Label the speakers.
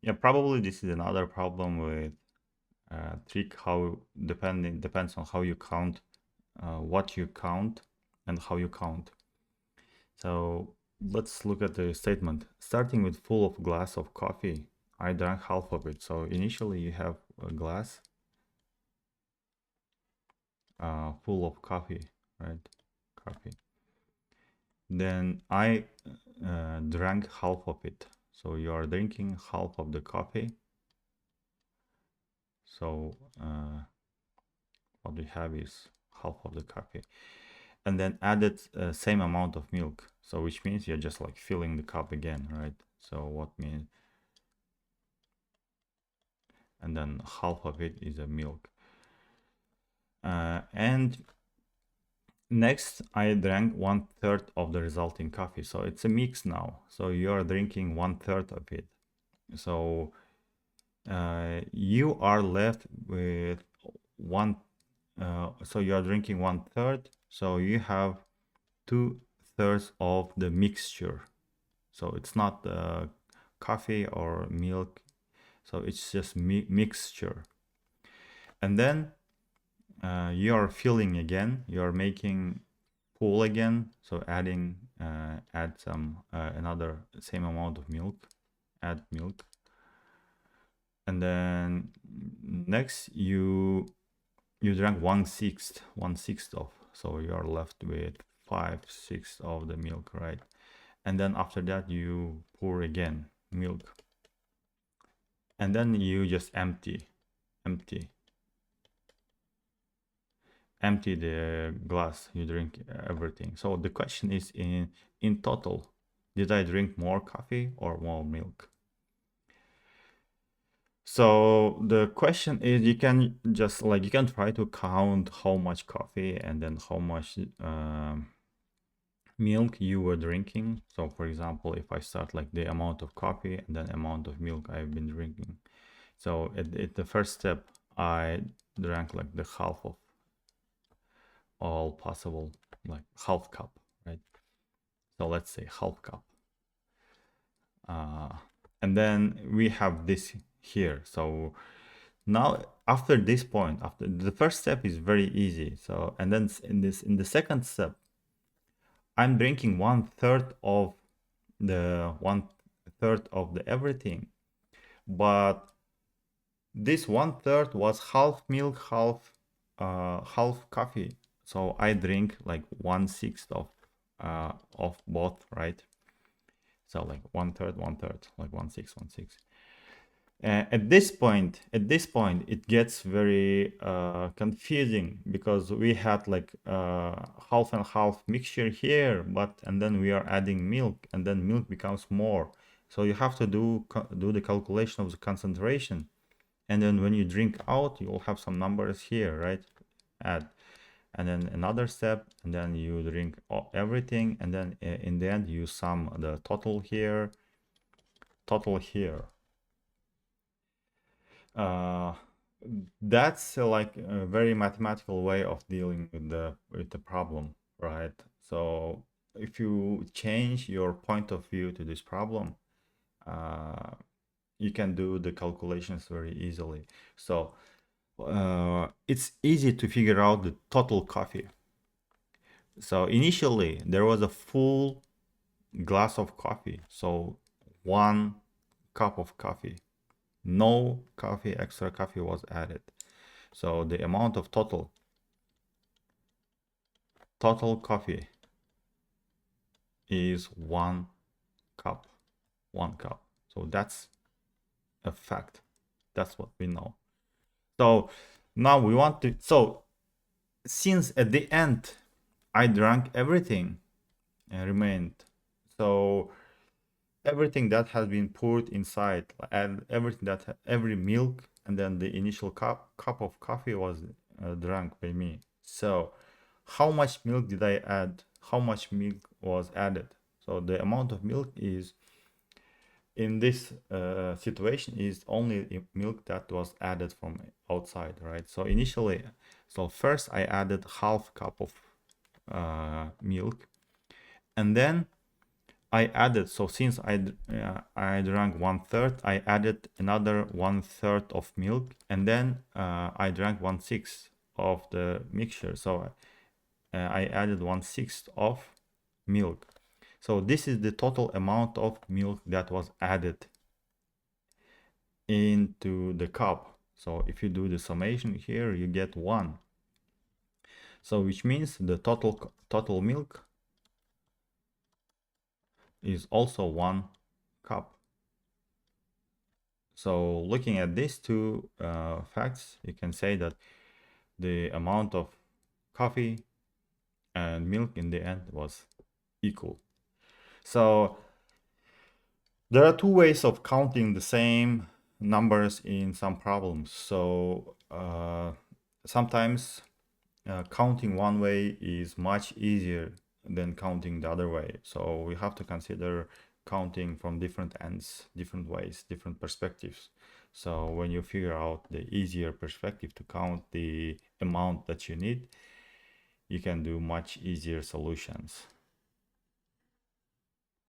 Speaker 1: Yeah, probably this is another problem with trick, how depends on how you count, what you count and how you count. So let's look at the statement. Starting with full of glass of coffee, I drank half of it. So initially you have a glass full of coffee, right? Coffee. Then I drank half of it. So you are drinking half of the coffee. So what we have is half of the coffee. And then added same amount of milk. So which means you're just like filling the cup again, right? So what means, and then half of it is a milk. And next I drank 1/3 of the resulting coffee. So it's a mix now. So you're drinking 1/3 of it. So you are left with one. So you are drinking 1/3. So you have 2/3 of the mixture. So it's not coffee or milk. So it's just mixture. And then you are filling again. You are making full again. So add some another same amount of milk. Add milk. And then next you drank 1/6 of. So you are left with 5/6 of the milk, right? And then after that you pour again milk. And then you just empty the glass. You drink everything. So the question is, in total, did I drink more coffee or more milk? So the question is, you can just you can try to count how much coffee and then how much milk you were drinking. So for example, if I start like the amount of coffee and then amount of milk I've been drinking. So at the first step, I drank like the half of all possible, like half cup, right? So let's say half cup. And then we have this here. So now after this point, after the first step is very easy. So, and then in the second step, I'm drinking 1/3 of the everything, but this 1/3 was half milk, half coffee. So I drink like 1/6 of both, right? So like 1/3, 1/3, like 1/6, 1/6. At this point, it gets very confusing because we had like half and half mixture here, and then we are adding milk, and then milk becomes more. So you have to do the calculation of the concentration, and then when you drink out, you will have some numbers here, right? Add, and then another step, and then you drink everything, and then in the end you sum the total here. Uh, that's like a very mathematical way of dealing with the problem, right? So if you change your point of view to this problem, you can do the calculations very easily. So it's easy to figure out the total coffee. So initially there was a full glass of coffee, so 1 cup of coffee. No extra coffee was added. So the amount of total coffee is 1 cup. 1 cup. So that's a fact. That's what we know. So now we want to, so since at the end I drank everything and remained, so everything that has been poured inside, and every milk, and then the initial cup of coffee was drank by me. So how much milk did I add? How much milk was added? So the amount of milk is in this situation is only milk that was added from outside, right? So initially, so first I added half cup of milk, and then I added, so since I drank 1/3, I added another 1/3 of milk, and then I drank 1/6 of the mixture. So I added 1/6 of milk. So this is the total amount of milk that was added into the cup. So if you do the summation here, you get 1. So which means the total milk is also 1 cup. So looking at these two facts, you can say that the amount of coffee and milk in the end was equal. So there are two ways of counting the same numbers in some problems. So sometimes counting one way is much easier than counting the other way. So we have to consider counting from different ends, different ways, different perspectives. So when you figure out the easier perspective to count the amount that you need, you can do much easier solutions.